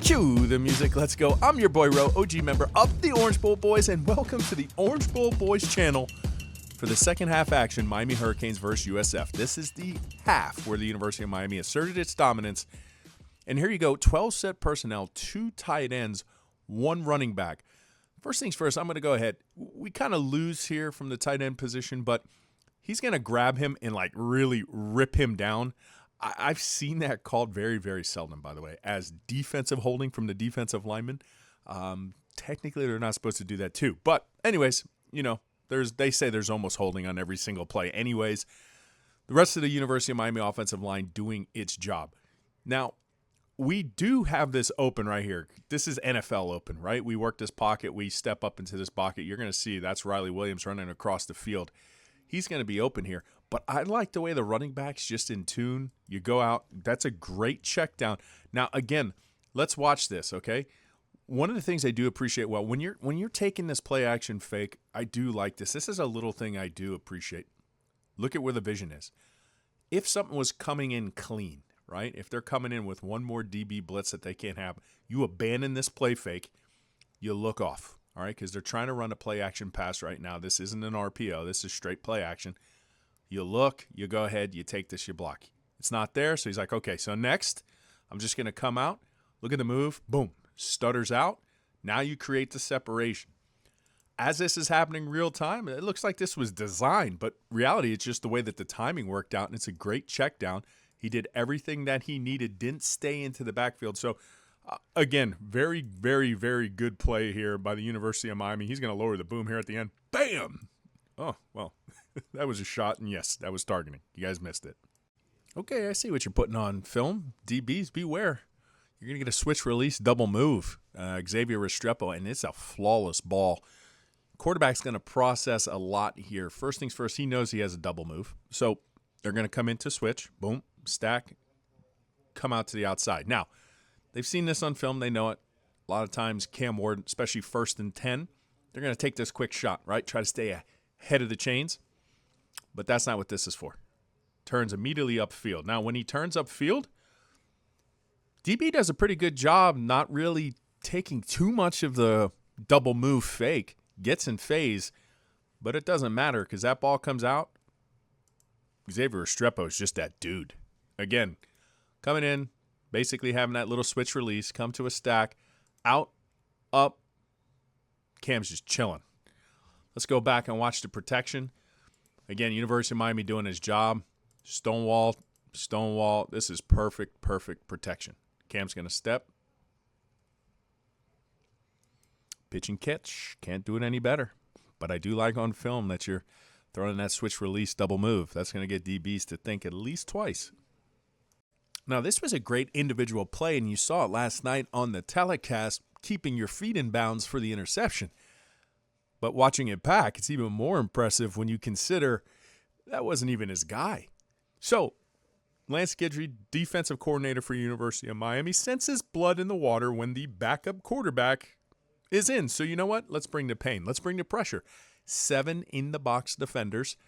Cue the music, let's go. I'm your boy Ro, OG member of the Orange Bowl Boys, and welcome to the Orange Bowl Boys channel for the second half action, Miami Hurricanes versus USF. This is the half where the University of Miami asserted its dominance. And here you go, 12 set personnel, 2 tight ends, 1 running back. First things first, I'm going to go ahead. We kind of lose here from the tight end position, but he's going to grab him and like really rip him down. I've seen that called very, very seldom, by the way, as defensive holding from the defensive lineman. Technically, they're not supposed to do that too. But anyways, you know, they say there's almost holding on every single play. Anyways, the rest of the University of Miami offensive line doing its job. Now, we do have this open right here. This is NFL open, right? We work this pocket. We step up into this pocket. You're going to see that's Riley Williams running across the field. He's going to be open here. But I like the way the running back's just in tune. You go out. That's a great check down. Now, again, let's watch this, okay? One of the things I do appreciate, well, when you're taking this play action fake, I do like this. This is a little thing I do appreciate. Look at where the vision is. If something was coming in clean, right? If they're coming in with one more DB blitz that they can't have, you abandon this play fake, you look off, all right? Because they're trying to run a play action pass right now. This isn't an RPO. This is straight play action. You look, you go ahead, you take this, you block. It's not there, so he's like, okay, so next, I'm just going to come out, look at the move, boom, stutters out. Now you create the separation. As this is happening real time, it looks like this was designed, but reality, it's just the way that the timing worked out, and it's a great check down. He did everything that he needed, didn't stay into the backfield. So, again, very, very, very good play here by the University of Miami. He's going to lower the boom here at the end. Bam! Oh, well. That was a shot, and yes, that was targeting. You guys missed it. Okay, I see what you're putting on film. DBs, beware. You're going to get a switch release double move. Xavier Restrepo, and it's a flawless ball. Quarterback's going to process a lot here. First things first, he knows he has a double move. So they're going to come into switch, boom, stack, come out to the outside. Now, they've seen this on film. They know it. A lot of times, Cam Ward, especially 1st and 10, they're going to take this quick shot, right? Try to stay ahead of the chains. But that's not what this is for. Turns immediately upfield. Now, when he turns upfield, DB does a pretty good job not really taking too much of the double move fake. Gets in phase, but it doesn't matter because that ball comes out. Xavier Restrepo is just that dude. Again, coming in, basically having that little switch release, come to a stack, out, up. Cam's just chilling. Let's go back and watch the protection. Again, University of Miami doing his job. Stonewall. This is perfect protection. Cam's going to step. Pitch and catch. Can't do it any better. But I do like on film that you're throwing that switch release double move. That's going to get DBs to think at least twice. Now, this was a great individual play, and you saw it last night on the telecast, keeping your feet in bounds for the interception. But watching it back, it's even more impressive when you consider that wasn't even his guy. So, Lance Guidry, defensive coordinator for University of Miami, senses blood in the water when the backup quarterback is in. So, you know what? Let's bring the pain. Let's bring the pressure. 7 in-the-box defenders.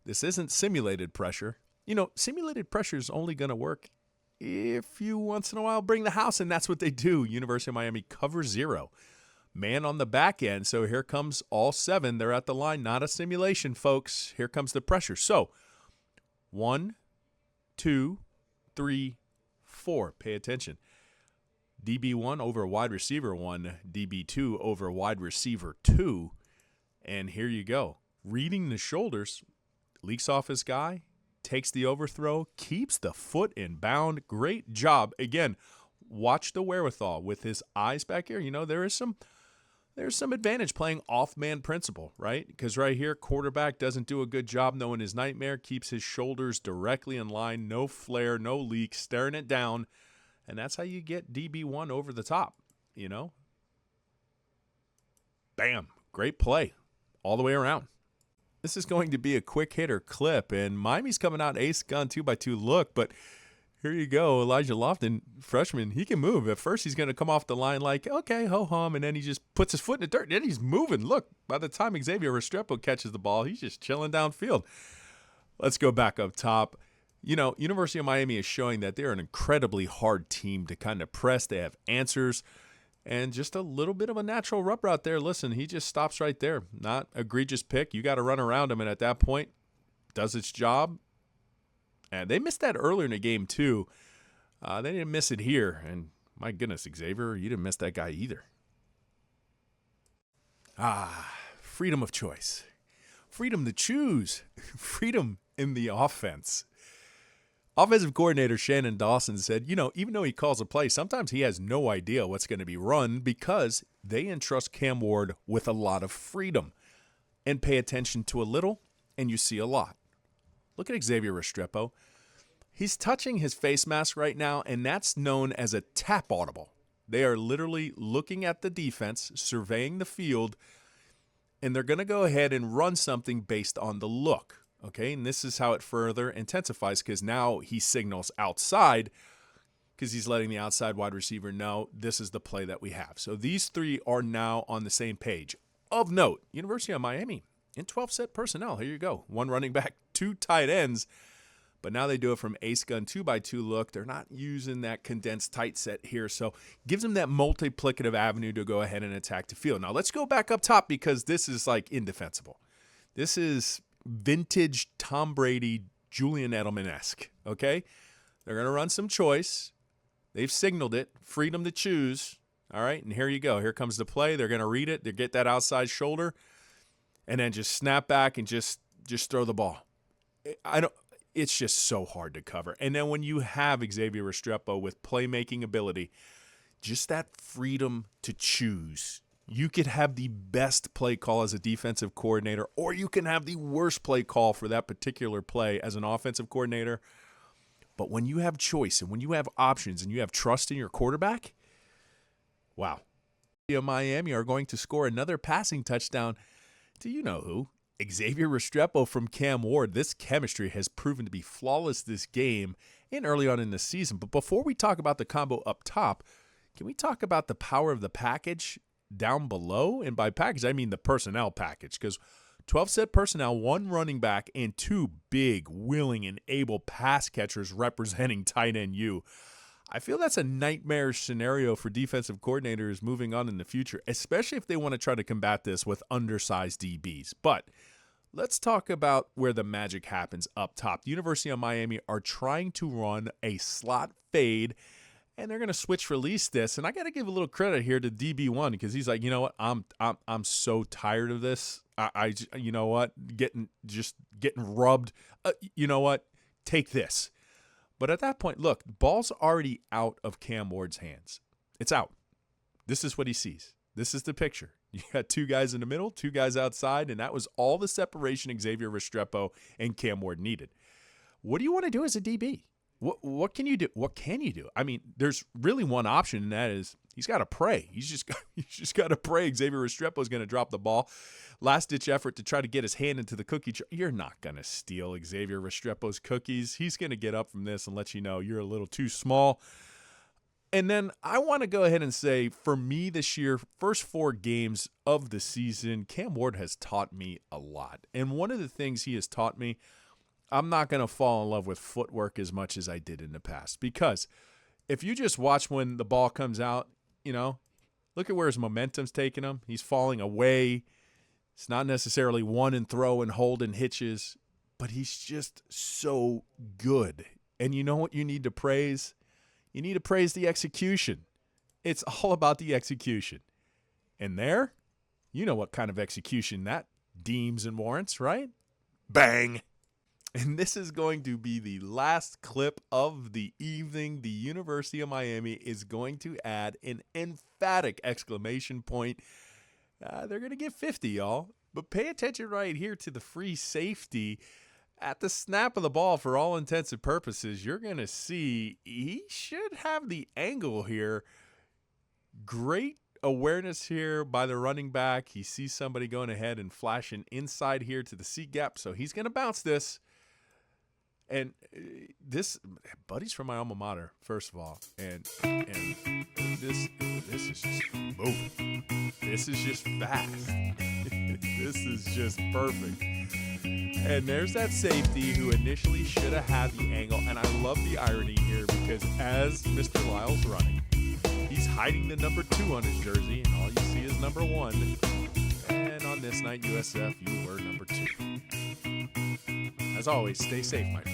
This isn't simulated pressure. You know, simulated pressure is only going to work if you once in a while bring the house, and that's what they do. University of Miami cover 0. Man on the back end, so here comes all 7. They're at the line, not a simulation, folks. Here comes the pressure. So, 1, 2, 3, 4. Pay attention. DB1 over wide receiver 1, DB2 over wide receiver 2. And here you go. Reading the shoulders, leaks off his guy, takes the overthrow, keeps the foot in bound. Great job. Again, watch the wherewithal with his eyes back here. You know, there's some advantage playing off-man principle, right? Because right here, quarterback doesn't do a good job knowing his nightmare, keeps his shoulders directly in line, no flare, no leak, staring it down, and that's how you get DB1 over the top, you know? Bam. Great play all the way around. This is going to be a quick hitter clip, and Miami's coming out ace gun 2x2 look, but here you go, Elijah Lofton, freshman, he can move. At first, he's going to come off the line like, okay, ho-hum, and then he just puts his foot in the dirt, and then he's moving. Look, by the time Xavier Restrepo catches the ball, he's just chilling downfield. Let's go back up top. University of Miami is showing that they're an incredibly hard team to kind of press. They have answers and just a little bit of a natural rub route there. Listen, he just stops right there. Not egregious pick. You got to run around him, and at that point, does its job. And they missed that earlier in the game, too. They didn't miss it here. And my goodness, Xavier, you didn't miss that guy either. Freedom of choice. Freedom to choose. Freedom in the offense. Offensive coordinator Shannon Dawson said, even though he calls a play, sometimes he has no idea what's going to be run because they entrust Cam Ward with a lot of freedom. And pay attention to a little, and you see a lot. Look at Xavier Restrepo. He's touching his face mask right now, and that's known as a tap audible. They are literally looking at the defense, surveying the field, and they're going to go ahead and run something based on the look. Okay, and this is how it further intensifies because now he signals outside because he's letting the outside wide receiver know this is the play that we have. So these three are now on the same page. Of note, University of Miami in 12-set personnel. Here you go. 1 running back, 2 tight ends. But now they do it from ace gun 2x2 look. They're not using that condensed tight set here. So gives them that multiplicative avenue to go ahead and attack the field. Now let's go back up top because this is like indefensible. This is vintage Tom Brady, Julian Edelman-esque, okay? They're going to run some choice. They've signaled it, freedom to choose, all right? And here you go. Here comes the play. They're going to read it. They get that outside shoulder and then just snap back and just throw the ball. It's just so hard to cover. And then when you have Xavier Restrepo with playmaking ability, just that freedom to choose. You could have the best play call as a defensive coordinator, or you can have the worst play call for that particular play as an offensive coordinator. But when you have choice and when you have options and you have trust in your quarterback, wow. Miami are going to score another passing touchdown to you-know-who, Xavier Restrepo from Cam Ward. This chemistry has proven to be flawless this game and early on in the season. But before we talk about the combo up top, can we talk about the power of the package down below? And by package, I mean the personnel package, because 12-set personnel, 1 running back, and 2 big, willing, and able pass catchers representing tight end U. I feel that's a nightmarish scenario for defensive coordinators moving on in the future, especially if they want to try to combat this with undersized DBs. But let's talk about where the magic happens up top. The University of Miami are trying to run a slot fade, and they're going to switch release this. And I got to give a little credit here to DB1 because he's like, you know what, I'm so tired of this. I you know what, getting rubbed. You know what, take this. But at that point, look, the ball's already out of Cam Ward's hands. It's out. This is what he sees. This is the picture. You got 2 guys in the middle, 2 guys outside, and that was all the separation Xavier Restrepo and Cam Ward needed. What do you want to do as a DB? What can you do? What can you do? I mean, there's really one option, and that is he's got to pray. He's just got to pray Xavier Restrepo is going to drop the ball. Last-ditch effort to try to get his hand into the cookie jar. You're not going to steal Xavier Restrepo's cookies. He's going to get up from this and let you know you're a little too small. And then I want to go ahead and say, for me this year, first 4 games of the season, Cam Ward has taught me a lot. And one of the things he has taught me, I'm not going to fall in love with footwork as much as I did in the past. Because if you just watch when the ball comes out, look at where his momentum's taking him. He's falling away. It's not necessarily one and throw and hold and hitches, but he's just so good. And you know what you need to praise? You need to praise the execution. It's all about the execution. And there, you know what kind of execution that deems and warrants, right? Bang! And this is going to be the last clip of the evening. The University of Miami is going to add an emphatic exclamation point. They're going to get 50, y'all. But pay attention right here to the free safety. At the snap of the ball, for all intents and purposes, you're going to see he should have the angle here. Great awareness here by the running back. He sees somebody going ahead and flashing inside here to the C gap, so he's going to bounce this. And this, buddy's from my alma mater, first of all, and this is just moving. This is just fast. This is just perfect. And there's that safety who initially should have had the angle. And I love the irony here because as Mr. Lyle's running, he's hiding the number 2 on his jersey, and all you see is number 1. And on this night, USF, you were number 2. As always, stay safe, my friend.